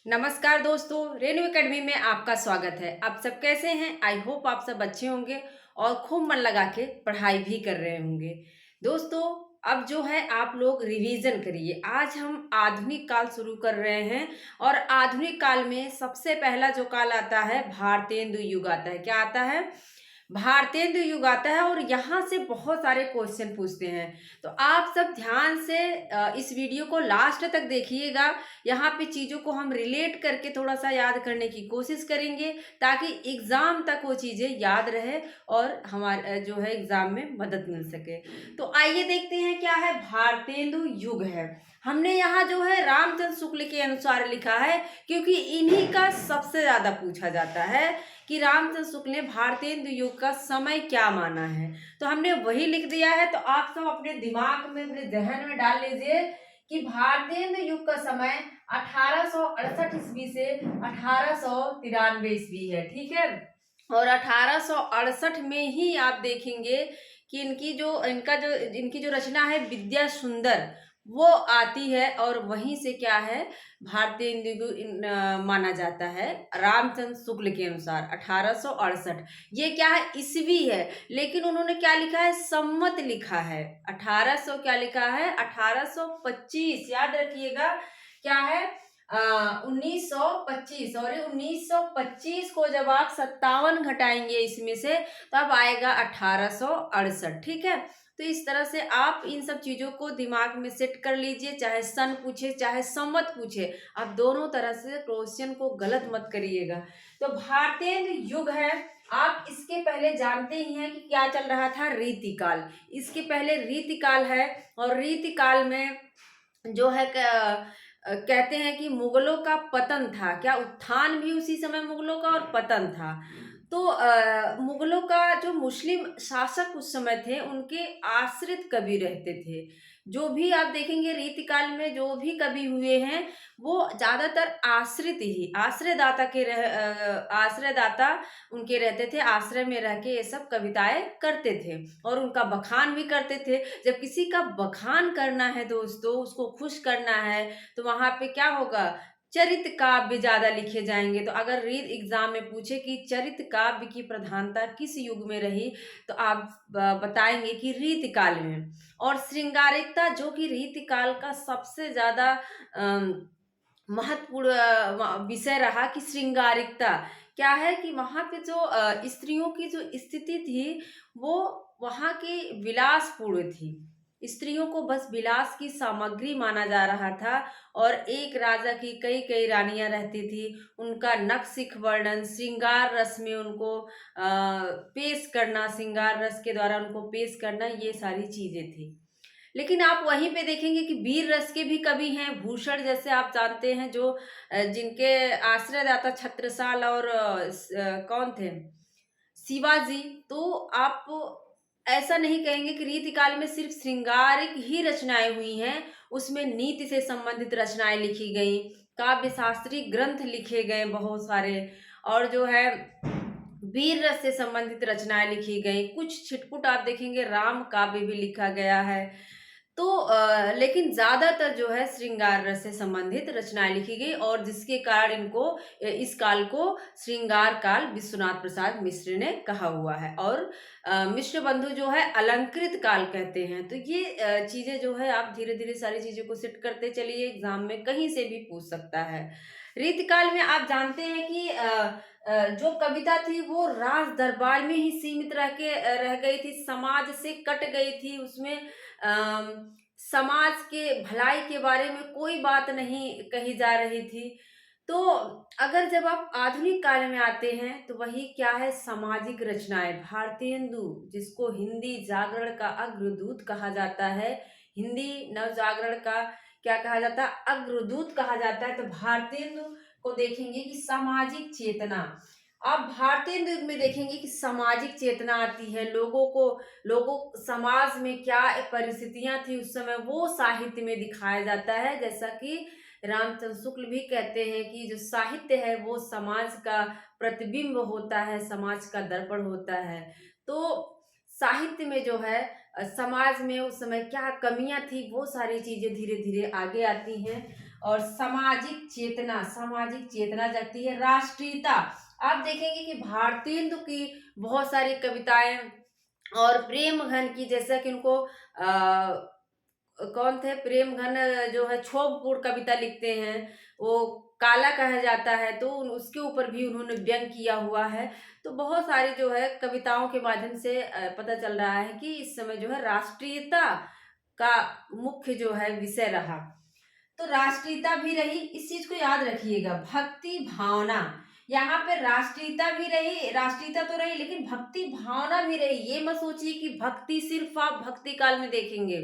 नमस्कार दोस्तों, रेनू एकेडमी में आपका स्वागत है। आप सब कैसे हैं? आई होप आप सब अच्छे होंगे और खूब मन लगा के पढ़ाई भी कर रहे होंगे। दोस्तों, अब जो है आप लोग रिवीजन करिए। आज हम आधुनिक काल शुरू कर रहे हैं और आधुनिक काल में सबसे पहला जो काल आता है भारतेंदु युग आता है। क्या आता है? भारतेंदु युग आता है और यहाँ से बहुत सारे क्वेश्चन पूछते हैं। तो आप सब ध्यान से इस वीडियो को लास्ट तक देखिएगा। यहाँ पे चीज़ों को हम रिलेट करके थोड़ा सा याद करने की कोशिश करेंगे ताकि एग्ज़ाम तक वो चीज़ें याद रहे और हमारे जो है एग्ज़ाम में मदद मिल सके। तो आइए देखते हैं क्या है भारतेंदु युग है। हमने यहाँ जो है रामचंद्र शुक्ल के अनुसार लिखा है क्योंकि इन्हीं का सबसे ज़्यादा पूछा जाता है कि रामचंद्र शुक्ल ने भारतेंदु युग का समय क्या माना है। तो हमने वही लिख दिया है। तो आप सब अपने दिमाग में, अपने जहन में डाल लीजिए कि भारतेंदु युग का समय 1868 ईस्वी से 1893 ईस्वी है। ठीक है, और 1868 में ही आप देखेंगे कि इनकी जो रचना है विद्या सुंदर वो आती है और वहीं से क्या है भारतीय माना जाता है रामचंद्र शुक्ल के अनुसार 1868। ये क्या है? ईस्वी है, लेकिन उन्होंने क्या लिखा है? सम्मत लिखा है। 1800 क्या लिखा है? 1825। याद रखिएगा क्या है? 1925। और 1925 को जब आप 57 घटाएंगे इसमें से तब आएगा 1868। ठीक है, तो इस तरह से आप इन सब चीज़ों को दिमाग में सेट कर लीजिए। चाहे सन पूछे चाहे सम्मत पूछे, आप दोनों तरह से क्वेश्चन को गलत मत करिएगा। तो भारतेंदु युग है। आप इसके पहले जानते ही हैं कि क्या चल रहा था? रीतिकाल। इसके पहले रीतिकाल है और रीतिकाल में जो है कहते हैं कि मुगलों का पतन था। क्या? उत्थान भी उसी समय मुगलों का और पतन था। तो मुगलों का जो मुस्लिम शासक उस समय थे उनके आश्रित कवि रहते थे। जो भी आप देखेंगे रीतिकाल में जो भी कवि हुए हैं वो ज़्यादातर आश्रित ही आश्रयदाता उनके रहते थे। आश्रय में रह के ये सब कविताएं करते थे और उनका बखान भी करते थे। जब किसी का बखान करना है दोस्तों, उसको खुश करना है, तो वहां पे क्या होगा? चरित काव्य ज्यादा लिखे जाएंगे। तो अगर रीड एग्जाम में पूछे कि चरित काव्य की प्रधानता किस युग में रही, तो आप बताएंगे कि रीतिकाल में। और श्रृंगारिकता जो कि रीतिकाल का सबसे ज्यादा महत्वपूर्ण विषय रहा कि श्रृंगारिकता क्या है कि वहाँ पे जो स्त्रियों की जो स्थिति थी वो वहाँ की विलासपूर्ण थी। स्त्रियों को बस विलास की सामग्री माना जा रहा था और एक राजा की कई कई रानियां रहती थी। उनका नक्सिक वर्णन श्रृंगार रस में उनको पेश करना, श्रृंगार रस के द्वारा उनको पेश करना, ये सारी चीजें थी। लेकिन आप वहीं पे देखेंगे कि वीर रस के भी कवि हैं। भूषण जैसे आप जानते हैं जो जिनके आश्रयदाता छत्रसाल और कौन थे? शिवाजी। तो आप ऐसा नहीं कहेंगे कि रीतिकाल में सिर्फ श्रृंगारिक ही रचनाएं हुई हैं। उसमें नीति से संबंधित रचनाएं लिखी गई, काव्य शास्त्री ग्रंथ लिखे गए बहुत सारे, और जो है वीर रस से संबंधित रचनाएं लिखी गई। कुछ छिटपुट आप देखेंगे राम काव्य भी लिखा गया है। तो लेकिन ज्यादातर जो है श्रृंगार रस से संबंधित रचनाएं लिखी गई और जिसके कारण इनको इस काल को श्रृंगार काल विश्वनाथ प्रसाद मिश्र ने कहा हुआ है। और मिश्र बंधु जो है अलंकृत काल कहते हैं। तो ये चीजें जो है आप धीरे धीरे सारी चीजों को सेट करते चलिए, एग्जाम में कहीं से भी पूछ सकता है। रीतिकाल में आप जानते हैं कि जो कविता थी वो राज दरबार में ही सीमित रह गई थी, समाज से कट गई थी। उसमें समाज के भलाई के बारे में कोई बात नहीं कही जा रही थी। तो अगर जब आप आधुनिक काल में आते हैं तो वही क्या है? सामाजिक रचनाएं। भारतेंदु जिसको हिंदी जागरण का अग्रदूत कहा जाता है, हिंदी नव जागरण का क्या कहा जाता है? अग्रदूत कहा जाता है। तो भारतेंदु को देखेंगे कि सामाजिक चेतना। आप भारतीय युग में देखेंगे कि सामाजिक चेतना आती है। लोगों समाज में क्या परिस्थितियां थी उस समय वो साहित्य में दिखाया जाता है। जैसा कि रामचंद्र शुक्ल भी कहते हैं कि जो साहित्य है वो समाज का प्रतिबिंब होता है, समाज का दर्पण होता है। तो साहित्य में जो है समाज में उस समय क्या कमियां थी वो सारी चीजें धीरे धीरे आगे आती हैं। और सामाजिक चेतना जगती है। राष्ट्रीयता, आप देखेंगे कि भारतेंदु की बहुत सारी कविताएं और प्रेम घन की, जैसा कि उनको कौन थे प्रेम घन, जो है क्षोभपूर्ण कविता लिखते हैं, वो काला कहा जाता है, तो उसके ऊपर भी उन्होंने व्यंग किया हुआ है। तो बहुत सारी जो है कविताओं के माध्यम से पता चल रहा है कि इस समय जो है राष्ट्रीयता का मुख्य जो है विषय रहा। तो राष्ट्रीयता भी रही, इस चीज को याद रखिएगा। भक्ति भावना, यहाँ पे राष्ट्रीयता भी रही, राष्ट्रीयता तो रही लेकिन भक्ति भावना भी रही। ये मत सोचिए कि भक्ति सिर्फ आप भक्ति काल में देखेंगे।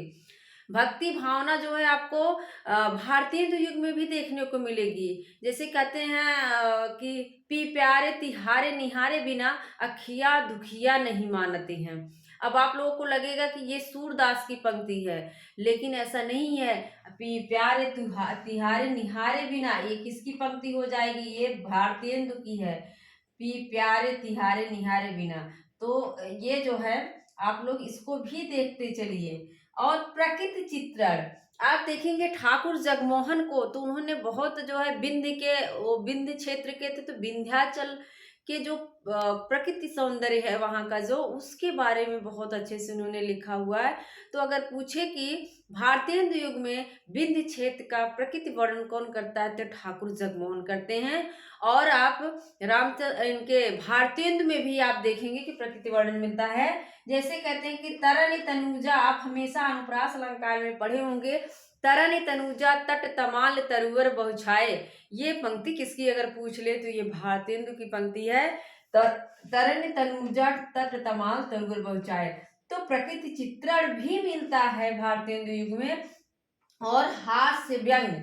भक्ति भावना जो है आपको भारतीय युग में भी देखने को मिलेगी। जैसे कहते हैं कि पी प्यारे तिहारे निहारे बिना अखिया दुखिया नहीं मानते हैं। अब आप लोगों को लगेगा कि ये सूरदास की पंक्ति है, लेकिन ऐसा नहीं है। पी प्यारे तिहारे निहारे बिना, ये किसकी पंक्ति हो जाएगी? ये भारतेंदु की है। पी प्यारे तिहारे निहारे बिना, तो ये जो है आप लोग इसको भी देखते चलिए। और प्रकृति चित्रण, आप देखेंगे ठाकुर जगमोहन को, तो उन्होंने बहुत जो है वो विंध्य क्षेत्र के थे, तो विंध्याचल के जो प्रकृति सौंदर्य है वहाँ का, जो उसके बारे में बहुत अच्छे से उन्होंने लिखा हुआ है। तो अगर पूछे कि भारतेंदु युग में विंध्य क्षेत्र का प्रकृति वर्णन कौन करता है, तो ठाकुर जगमोहन करते हैं। और आप इनके भारतेंदु में भी आप देखेंगे कि प्रकृति वर्णन मिलता है। जैसे कहते हैं कि तरनि तनुजा, आप हमेशा अनुप्रास अलंकार में पढ़े होंगे, तरनि तनुजा तट तमाल तरुवर बहुछाए। ये पंक्ति किसकी अगर पूछ ले तो ये भारतेंदु की पंक्ति है। तरनि तनुजा तट तमाल तरुवर बहुछाए। तो प्रकृति चित्रण भी मिलता है भारतेंदु युग में। और हास्य व्यंग,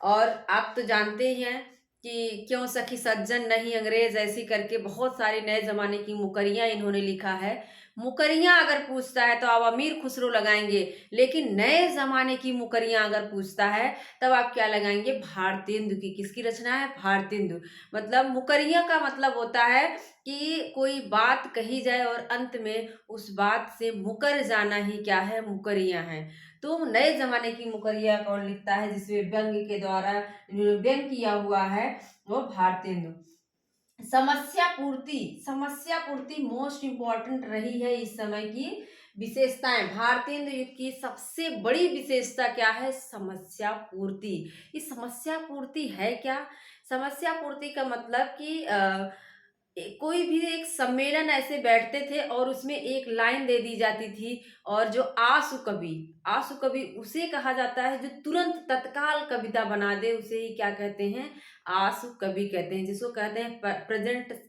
और आप तो जानते ही हैं कि क्यों सखी सज्जन नहीं अंग्रेज, ऐसी करके बहुत सारे नए जमाने की मुकरियां इन्होंने लिखा है। मुकरियां अगर पूछता है तो आप अमीर खुसरो लगाएंगे, लेकिन नए जमाने की मुकरियां अगर पूछता है तब आप क्या लगाएंगे? भारतेंदु की। किसकी रचना है? भारतेंदु। मतलब मुकरियां का मतलब होता है कि कोई बात कही जाए और अंत में उस बात से मुकर जाना ही क्या है? मुकरियां हैं। तो नए जमाने की मुकरिया कौन लिखता है, जिसमें व्यंग के द्वारा व्यंग किया हुआ है, वो भारतेंदु। समस्या पूर्ति मोस्ट इंपॉर्टेंट रही है इस समय की विशेषताएं। भारतेंदु युग की सबसे बड़ी विशेषता क्या है? समस्या पूर्ति। इस समस्या पूर्ति है क्या? समस्या पूर्ति का मतलब कि कोई भी एक सम्मेलन ऐसे बैठते थे और उसमें एक लाइन दे दी जाती थी, और जो आसु कवि उसे कहा जाता है जो तुरंत तत्काल कविता बना दे, उसे ही क्या कहते हैं? आसु कवि कहते हैं, जिसको कहते हैं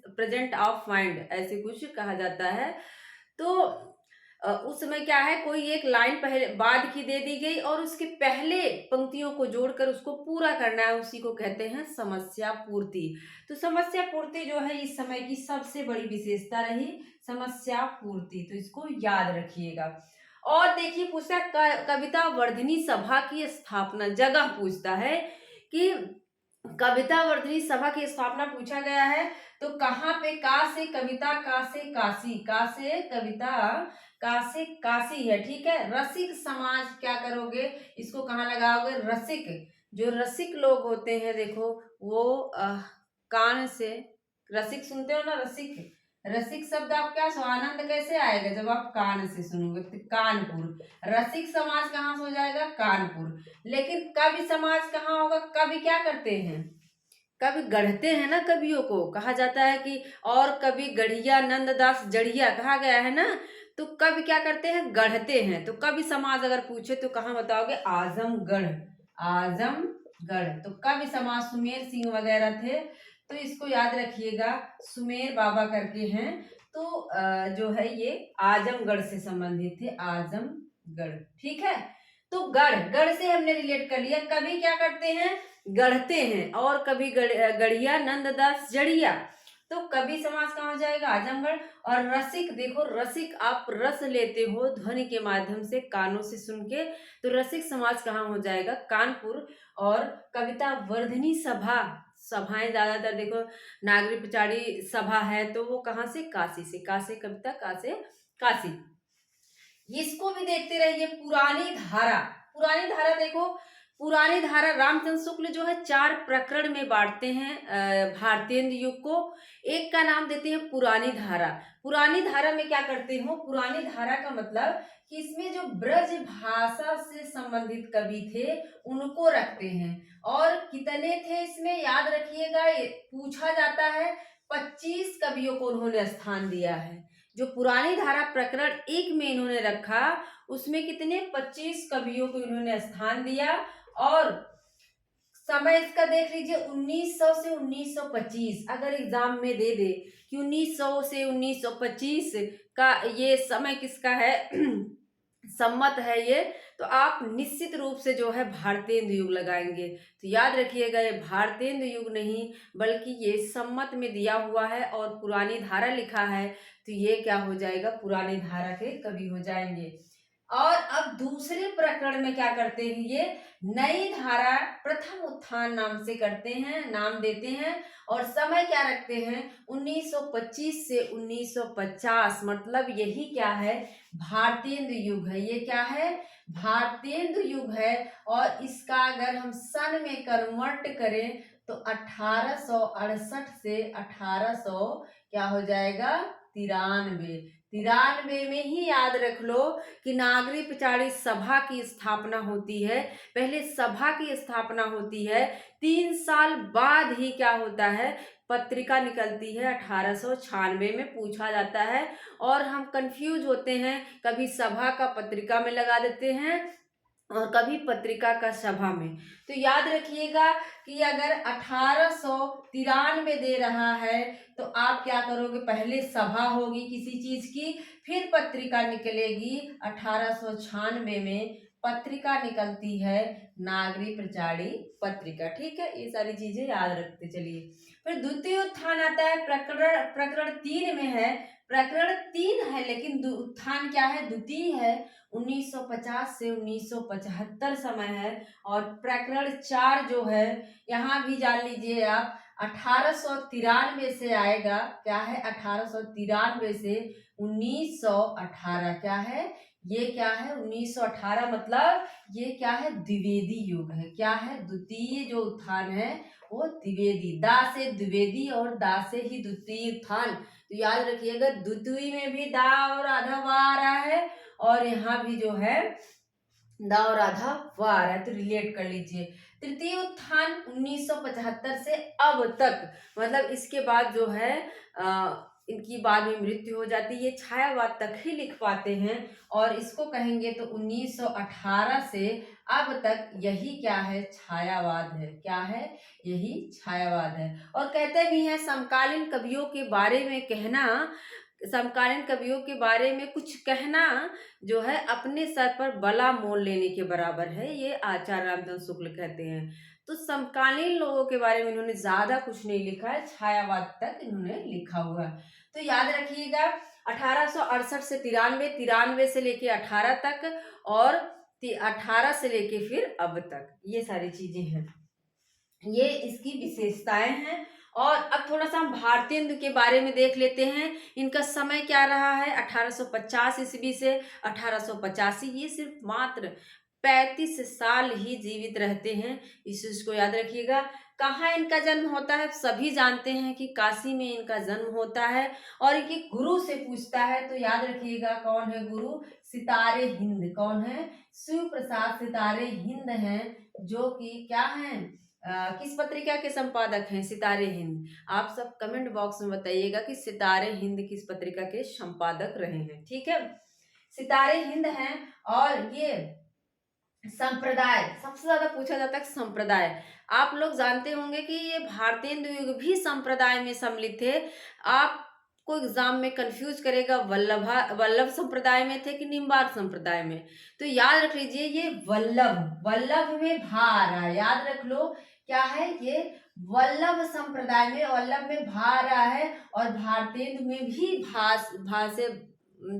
प्रेजेंट ऑफ माइंड, ऐसे कुछ कहा जाता है। तो उस समय क्या है, कोई एक लाइन पहले बाद की दे दी गई और उसके पहले पंक्तियों को जोड़कर उसको पूरा करना है, उसी को कहते हैं समस्या पूर्ति। तो समस्या पूर्ति जो है इस समय की सबसे बड़ी विशेषता रही, समस्या पूर्ति। तो इसको याद रखिएगा। और देखिए पूछता है कविता वर्धिनी सभा की स्थापना, जगह पूछता है कि कविता वर्धिनी सभा की स्थापना पूछा गया है, तो कहाँ पे? का से कविता, का से काशी, का से कविता, का से काशी है। ठीक है। रसिक समाज क्या करोगे? इसको कहाँ लगाओगे? रसिक, जो रसिक लोग होते हैं देखो, वो कान से, रसिक सुनते हो ना, रसिक, रसिक शब्द आप क्या स्वानंद कैसे आएगा? जब आप कान से सुनोगे, तो कानपुर। रसिक समाज कहाँ से हो जाएगा? कानपुर। लेकिन कवि समाज कहाँ होगा? कवि क्या करते हैं? कवि गढ़ते हैं ना, कवियों को कहा जाता है कि और कवि गढ़िया नंददास जड़िया कहा गया है ना। तो कवि क्या करते हैं? गढ़ते हैं। तो कवि समाज अगर पूछे तो कहाँ बताओगे? आजमगढ़, आजमगढ़। तो कवि समाज सुमेर सिंह वगैरह थे, तो इसको याद रखिएगा, सुमेर बाबा करके हैं। तो जो है ये आजमगढ़ से संबंधित थे, आजमगढ़। ठीक है। तो गढ़, गढ़ से हमने रिलेट कर लिया। कवि क्या करते हैं? गढ़ते हैं। और कभी गढ़िया नंददास जड़िया, तो कवि समाज कहाँ हो जाएगा? आजमगढ़। और रसिक, देखो रसिक, आप रस लेते हो ध्वनि के माध्यम से, कानों से सुन के, तो रसिक समाज कहाँ हो जाएगा? कानपुर। और कविता वर्धिनी सभा, सभाएं ज्यादातर देखो नागरी पिछाड़ी सभा है, तो वो कहाँ से? काशी से। काशी कविता, काशी काशी। इसको भी देखते रहिए। पुरानी धारा, पुरानी धारा देखो, पुरानी धारा रामचंद्र शुक्ल जो है 4 प्रकरण में बाँटते हैं भारतेंदु युग को। एक का नाम देते हैं पुरानी धारा। पुरानी धारा में क्या करते हो, पुरानी धारा का मतलब कि इसमें जो ब्रज भाषा से संबंधित कवि थे उनको रखते हैं। और कितने थे इसमें याद रखिएगा, ये पूछा जाता है। 25 कवियों को उन्होंने स्थान दिया है। जो पुरानी धारा प्रकरण 1 में इन्होंने रखा, उसमें कितने 25 कवियों को इन्होंने स्थान दिया। और समय इसका देख लीजिए 1900 से 1925। अगर एग्जाम में दे दे कि 1900 से 1925 का ये समय किसका है सम्मत है ये, तो आप निश्चित रूप से जो है भारतेंदु युग लगाएंगे। तो याद रखिएगा, ये भारतेंदु युग नहीं बल्कि ये सम्मत में दिया हुआ है और पुरानी धारा लिखा है, तो ये क्या हो जाएगा, पुरानी धारा के कवि हो जाएंगे। और अब दूसरे प्रकरण में क्या करते हैं, ये नई धारा प्रथम उत्थान नाम से करते हैं, नाम देते हैं। और समय क्या रखते हैं, 1925 से 1950। मतलब यही क्या है, भारतेंदु युग है। ये क्या है, भारतेंदु युग है। और इसका अगर हम सन में कन्वर्ट करें तो 1868 से 1800 क्या हो जाएगा, 93। 93 में ही याद रख लो कि नागरी पिछाड़ी सभा की स्थापना होती है। पहले सभा की स्थापना होती है, 3 साल बाद ही क्या होता है, पत्रिका निकलती है। 1896 में पूछा जाता है और हम कंफ्यूज होते हैं, कभी सभा का पत्रिका में लगा देते हैं और कभी पत्रिका का सभा में। तो याद रखिएगा कि अगर 1893 दे रहा है तो आप क्या करोगे, पहले सभा होगी किसी चीज की, फिर पत्रिका निकलेगी। 1896 में पत्रिका निकलती है नागरी प्रचारी पत्रिका। ठीक है, ये सारी चीजें याद रखते चलिए। फिर द्वितीय उत्थान आता है, प्रकरण 3 में है। प्रकरण 3 है लेकिन उत्थान क्या है, द्वितीय है। 1950 से 1975 समय है। और प्रकरण 4 जो है, यहाँ भी जान लीजिए आप, 1893 से आएगा। क्या है, 1893 से 1918। क्या है, ये क्या है, 1918। मतलब ये क्या है, द्विवेदी युग है। क्या है, द्वितीय जो उत्थान है वो द्विवेदी, दा से द्विवेदी और दा से ही द्वितीय उत्थान। तो याद रखिएगा, द्वितीय में भी दा और आधा वा आ रहा है और यहाँ भी जो है दा और आधा वा आ रहा है, तो रिलेट कर लीजिए। तृतीय उत्थान 1975 से अब तक, मतलब इसके बाद जो है इनकी बाद में मृत्यु हो जाती है। ये छायावाद तक ही लिख पाते हैं और इसको कहेंगे तो 1918 से अब तक यही क्या है, छायावाद है। क्या है, यही छायावाद है। और कहते भी हैं समकालीन कवियों के बारे में कहना, समकालीन कवियों के बारे में कुछ कहना जो है अपने सर पर बला मोल लेने के बराबर है, ये आचार्य रामचंद्र शुक्ल कहते हैं। तो समकालीन लोगों के बारे में इन्होंने ज्यादा कुछ नहीं लिखा है, छायावाद तक इन्होंने लिखा हुआ है। तो याद रखिएगा, 1868 से 93, 93 से लेके 18 तक, और 18 से लेके फिर अब तक, ये सारी चीजें हैं, ये इसकी विशेषताएं हैं। और अब थोड़ा सा हम भारतेंदु के बारे में देख लेते हैं। इनका समय क्या रहा है, 1850 ईस्वी से 1885। ये सिर्फ मात्र 35 साल ही जीवित रहते हैं, इस चीज को याद रखिएगा। कहाँ इनका जन्म होता है, सभी जानते हैं कि काशी में इनका जन्म होता है। और इनके गुरु से पूछता है तो याद रखिएगा, कौन है गुरु, सितारे हिंद। कौन है, शिव प्रसाद सितारे हिंद हैं, जो कि क्या हैं, किस पत्रिका के संपादक हैं, सितारे हिंद। आप सब कमेंट बॉक्स में बताइएगा कि सितारे हिंद किस पत्रिका के संपादक रहे हैं। ठीक है, सितारे हिंद हैं। और ये संप्रदाय, सबसे ज्यादा पूछा जाता है संप्रदाय। आप लोग जानते होंगे कि ये भारतेंदु युग भी संप्रदाय में सम्मिलित थे। आपको एग्जाम में कंफ्यूज करेगा, वल्लभ संप्रदाय में थे कि निम्बार्क संप्रदाय में। तो याद रख लीजिए, ये वल्लभ में भा आ रहा है, याद रख लो। क्या है, ये वल्लभ संप्रदाय में, वल्लभ में भा आ रहा है। और भारतेंदु में भी भा से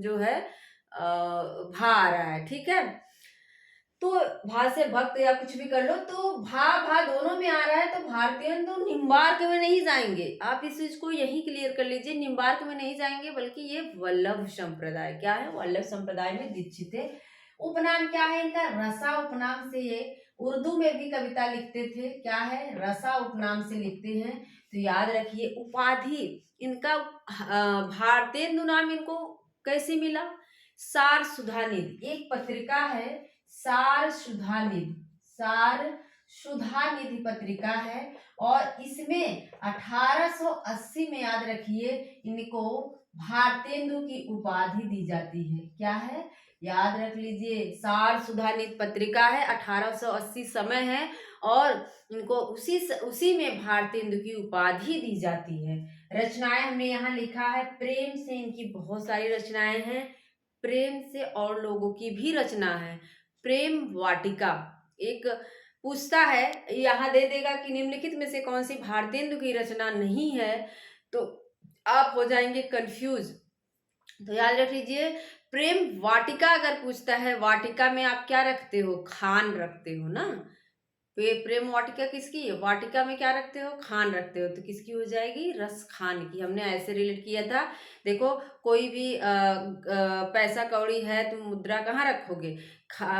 जो है भा आ रहा है। ठीक है, तो भा से भक्त या कुछ भी कर लो, तो भा दोनों में आ रहा है। तो भारतेंदु निम्बार्क में नहीं जाएंगे, आप इस चीज को यही क्लियर कर लीजिए, निम्बार्क में नहीं जाएंगे, बल्कि ये वल्लभ संप्रदाय, क्या है, वल्लभ संप्रदाय में दीक्षित है। उपनाम क्या है इनका, रसा उपनाम से ये उर्दू में भी कविता लिखते थे, क्या है, रसा उपनाम से लिखते हैं। तो याद रखिए उपाधि इनका भारतेंदु नाम इनको कैसे मिला? सार सुधा निधि एक पत्रिका है, सार सुधा निधि, सार सुधा निधि पत्रिका है, और इसमें 1880 में याद रखिए इनको भारतेंदु की उपाधि दी जाती है। क्या है, याद रख लीजिए, सार सुधा निधि पत्रिका है, 1880 समय है, और इनको उसी में भारतेंदु की उपाधि दी जाती है। रचनाएं हमने यहाँ लिखा है, प्रेम से इनकी बहुत सारी रचनाएं हैं, प्रेम से और लोगों की भी रचना है। प्रेम वाटिका एक पूछता है, यहाँ दे देगा कि निम्नलिखित में से कौन सी भारतेंदु की रचना नहीं है, तो आप हो जाएंगे कंफ्यूज। तो याद रख लीजिए, प्रेम वाटिका अगर पूछता है, वाटिका में आप क्या रखते हो, खान रखते हो ना। प्रेम वाटिका किसकी है, वाटिका में क्या रखते हो, खान रखते हो, तो किसकी हो जाएगी, रस खान की। हमने ऐसे रिलेट किया था। देखो कोई भी पैसा कौड़ी है, तुम मुद्रा कहाँ रखोगे,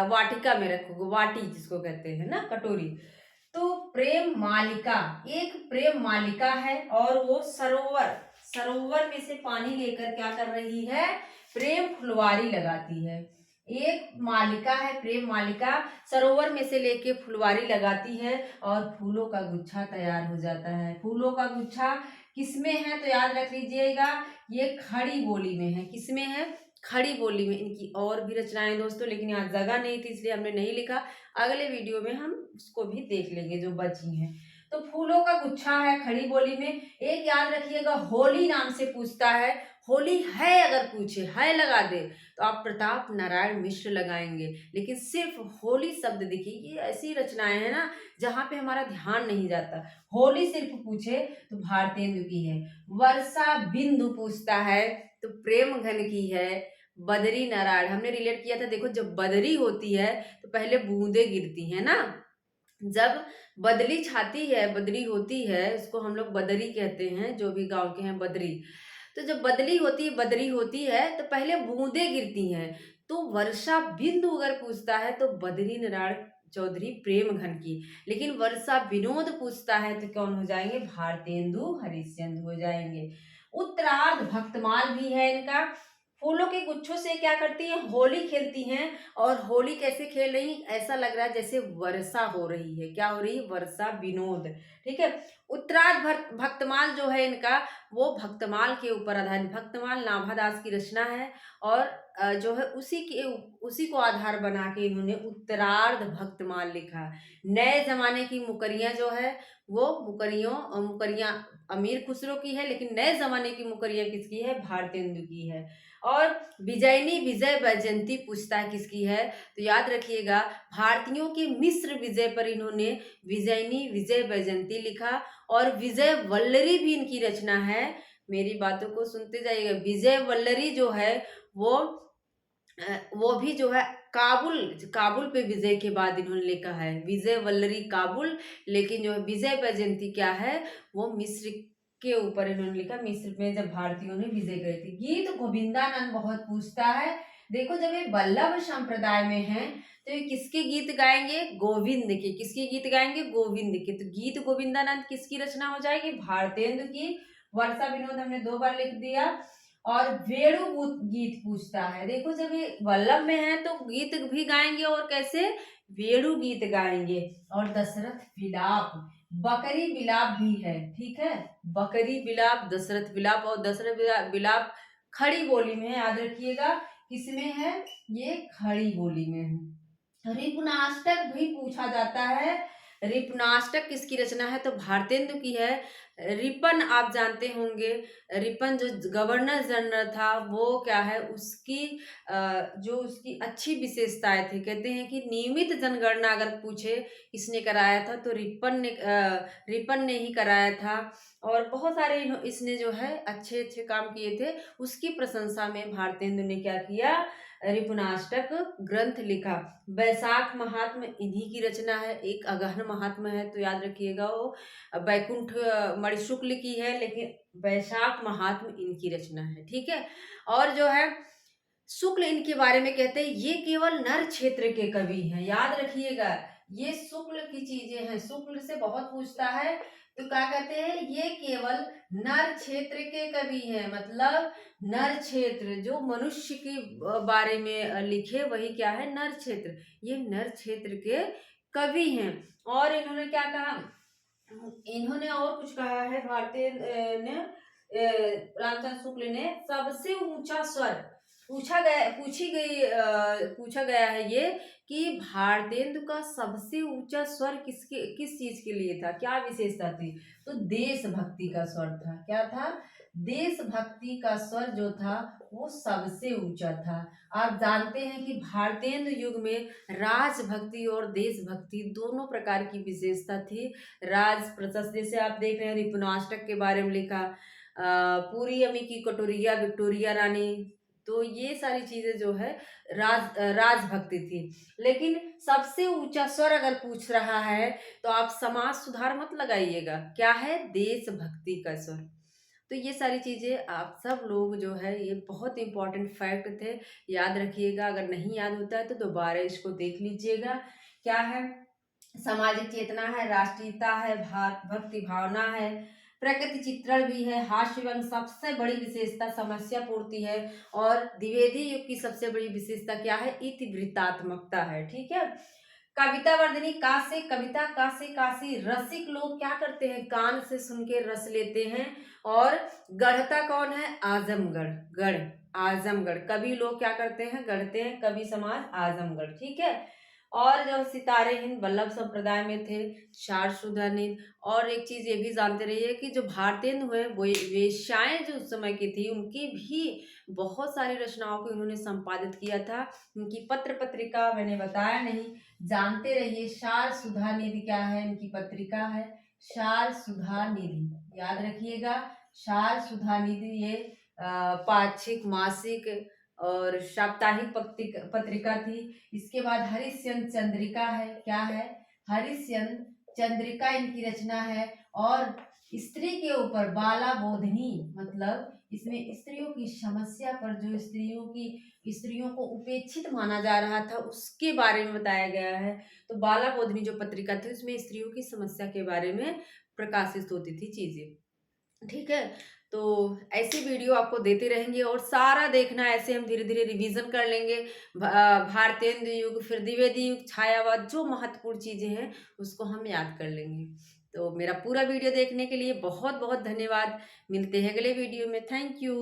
वाटिका में रखोगे, वाटी जिसको कहते हैं ना, कटोरी। तो प्रेम मालिका एक प्रेम मालिका है, और वो सरोवर सरोवर में से पानी लेकर क्या कर रही है, प्रेम फुलवारी लगाती है। एक मालिका है, प्रेम मालिका, सरोवर में से लेके फुलवारी लगाती है, और फूलों का गुच्छा तैयार हो जाता है। फूलों का गुच्छा किसमें है, तो याद रख लीजिएगा, ये खड़ी बोली में है। किसमें है, खड़ी बोली में। इनकी और भी रचनाएं दोस्तों, लेकिन यहाँ जगह नहीं थी इसलिए हमने नहीं लिखा। अगले वीडियो में हम उसको भी देख लेंगे जो बची हैं। तो फूलों का गुच्छा है खड़ी बोली में। एक याद रखिएगा, होली नाम से पूछता है, होली है अगर पूछे, है लगा दे तो आप प्रताप नारायण मिश्र लगाएंगे, लेकिन सिर्फ होली शब्द देखिए, ये ऐसी रचनाएं हैं ना जहाँ पे हमारा ध्यान नहीं जाता। होली सिर्फ पूछे तो भारतेंदु की है। वर्षा बिंदु पूछता है तो प्रेम घन की है। बदरी नारायण हमने रिलेट किया था। देखो जब बदरी होती है तो पहले बूंदे गिरती है ना, जब बदली छाती है, बदरी होती है, उसको हम लोग बदरी कहते हैं, जो भी गांव के हैं बदरी। तो जब बदरी होती है तो पहले बूंदे गिरती हैं। तो वर्षा बिंदु अगर पूछता है तो बदरी नारायण चौधरी प्रेम घन की। लेकिन वर्षा विनोद पूछता है तो कौन हो जाएंगे, भारतेंदु हरिश्चंद्र हो जाएंगे। उत्तरार्ध भक्तमाल भी है इनका। फूलों के गुच्छों से क्या करती हैं, होली खेलती हैं। और होली कैसे खेल रही, ऐसा लग रहा है जैसे वर्षा हो रही है। क्या हो रही है, वर्षा विनोद। ठीक है। उत्तरार्ध भक्तमाल जो है इनका, वो भक्तमाल के ऊपर आधारित, भक्तमाल नाभादास की रचना है, और जो है उसी को आधार बना के इन्होंने उत्तरार्ध भक्तमाल लिखा। नए जमाने की मुकरियां जो है, वो मुकरियां अमीर खुसरो की है, लेकिन नए जमाने की मुकरियां किसकी है, भारतेंदु की है। और विजयनी विजय वैजयंती पूछता है किसकी है, तो याद रखिएगा, भारतीयों के मिस्र विजय पर इन्होंने विजयनी विजय वैजयंती लिखा। और विजय वल्लरी भी इनकी रचना है। मेरी बातों को सुनते जाइएगा। विजय वल्लरी जो है वो वो भी जो है काबुल काबुल पे विजय के बाद इन्होंने लिखा है, विजय वल्लरी काबुल। लेकिन जो है विजय वैजयंती क्या है, वो मिस्र के ऊपर इन्होंने लिखा, मिस्र में जब भारतीयों ने विजय करी थी। गीत गोविंदानंद बहुत पूछता है। देखो जब ये वल्लभ संप्रदाय में है तो ये किसके गीत गाएंगे, गोविंद के। किसके गीत गाएंगे, गोविंद के। तो गीत गोविंदानंद किसकी रचना हो जाएगी, भारतेंदु की। वर्षा विनोद हमने 2 बार लिख दिया। और वेणु गीत पूछता है। देखो जब ये वल्लभ में है तो गीत भी गाएंगे, और कैसे, वेणु गीत गाएंगे। और दशरथ विलाप, बकरी विलाप भी है। ठीक है, बकरी विलाप, दशरथ विलाप। और दशरथ विलाप खड़ी बोली में है, याद रखिएगा। किसमें है, ये खड़ी बोली में है। रिपुनाष्टक भी पूछा जाता है। रिपनाष्टक किसकी रचना है, तो भारतेंदु की है। रिपन आप जानते होंगे, रिपन जो गवर्नर जनरल था, वो क्या है, उसकी जो उसकी अच्छी विशेषताएं थी। कहते हैं कि नियमित जनगणना अगर पूछे किसने कराया था तो रिपन ने ही कराया था। और बहुत सारे इसने जो है अच्छे अच्छे काम किए थे। उसकी प्रशंसा में भारतेंदु ने क्या किया, रिपुनाष्टक ग्रंथ लिखा। वैशाख महात्म इन्हीं की रचना है। एक अगहन महात्म है तो याद रखिएगा, वो वैकुंठ मणि शुक्ल की है, लेकिन वैशाख महात्म इनकी रचना है। ठीक है। और जो है शुक्ल इनके बारे में कहते हैं, ये केवल नर क्षेत्र के कवि हैं। याद रखिएगा, ये शुक्ल की चीजें हैं, शुक्ल से बहुत पूछता है। तो क्या कहते हैं, ये केवल नर क्षेत्र के कवि हैं, मतलब नर क्षेत्र जो मनुष्य के बारे में लिखे वही क्या है, नर क्षेत्र, ये नर क्षेत्र के कवि हैं। और इन्होंने क्या कहा, इन्होंने और कुछ कहा है, भारतीय ने रामचंद्र शुक्ल ने सबसे ऊंचा स्वर पूछा गया है ये, कि भारतेंदु का सबसे ऊंचा स्वर किस चीज के लिए था, क्या विशेषता थी, तो देशभक्ति का स्वर था। क्या था, देशभक्ति का स्वर जो था वो सबसे ऊंचा था। आप जानते हैं कि भारतेंदु युग में राजभक्ति और देशभक्ति दोनों प्रकार की विशेषता थी। राज प्रशस्त, जैसे आप देख रहे हैं रिपुनाष्टक के बारे में लिखा, पूरी अमी की कटोरिया विक्टोरिया रानी, तो ये सारी चीजें जो है राजभक्ति थी। लेकिन सबसे ऊंचा स्वर अगर पूछ रहा है तो आप समाज सुधार मत लगाइएगा, क्या है, देशभक्ति का स्वर। तो ये सारी चीजें आप सब लोग जो है, ये बहुत इंपॉर्टेंट फैक्ट थे, याद रखिएगा। अगर नहीं याद होता है तो दोबारा इसको देख लीजिएगा। क्या है, सामाजिक चेतना है, राष्ट्रीयता है, भक्ति भावना है, प्रकृति चित्रण भी है, हास्य व्यंग सबसे बड़ी विशेषता समस्या पूर्ति है, और द्विवेदी युग की सबसे बड़ी विशेषता क्या है, इतिवृत्तात्मकता है। ठीक है, कविता वर्धनी का से कविता, का से काशी, रसिक लोग क्या करते हैं, कान से सुन के रस लेते हैं। और गढ़ता कौन है, आजमगढ़, गढ़ आजमगढ़, कवि लोग क्या करते हैं, गढ़ते हैं, कवि समाज आजमगढ़। ठीक है, और जो सितारे हिंद वल्लभ संप्रदाय में थे, शारदशुधानील। और एक चीज ये भी जानते रहिए कि जो भारतेंदु हुए वो वेश्याएं जो उस समय की थी, उनकी भी बहुत सारी रचनाओं को इन्होंने संपादित किया था। उनकी पत्र पत्रिका मैंने बताया नहीं, जानते रहिए। सार सुधा निधि क्या है, इनकी पत्रिका है सार सुधा निधि, याद रखिएगा। सार सुधा निधि ये पाक्षिक, मासिक और साप्ताहिक पत्रिका थी। इसके बाद हरिश्चंद्र चंद्रिका है, क्या है, हरिश्चंद्र चंद्रिका इनकी रचना है। और स्त्री के ऊपर बाला बोधनी, मतलब इसमें स्त्रियों की समस्या पर, जो स्त्रियों को उपेक्षित माना जा रहा था उसके बारे में बताया गया है। तो बाला बोधनी जो पत्रिका थी उसमें स्त्रियों की समस्या के बारे में प्रकाशित होती थी चीजें। ठीक है, तो ऐसी वीडियो आपको देते रहेंगे और सारा देखना, ऐसे हम धीरे धीरे रिवीजन कर लेंगे। भारतेंदु युग, फिर द्विवेदी युग, छायावाद, जो महत्वपूर्ण चीजें हैं उसको हम याद कर लेंगे। तो मेरा पूरा वीडियो देखने के लिए बहुत बहुत धन्यवाद। मिलते हैं अगले वीडियो में। Thank you.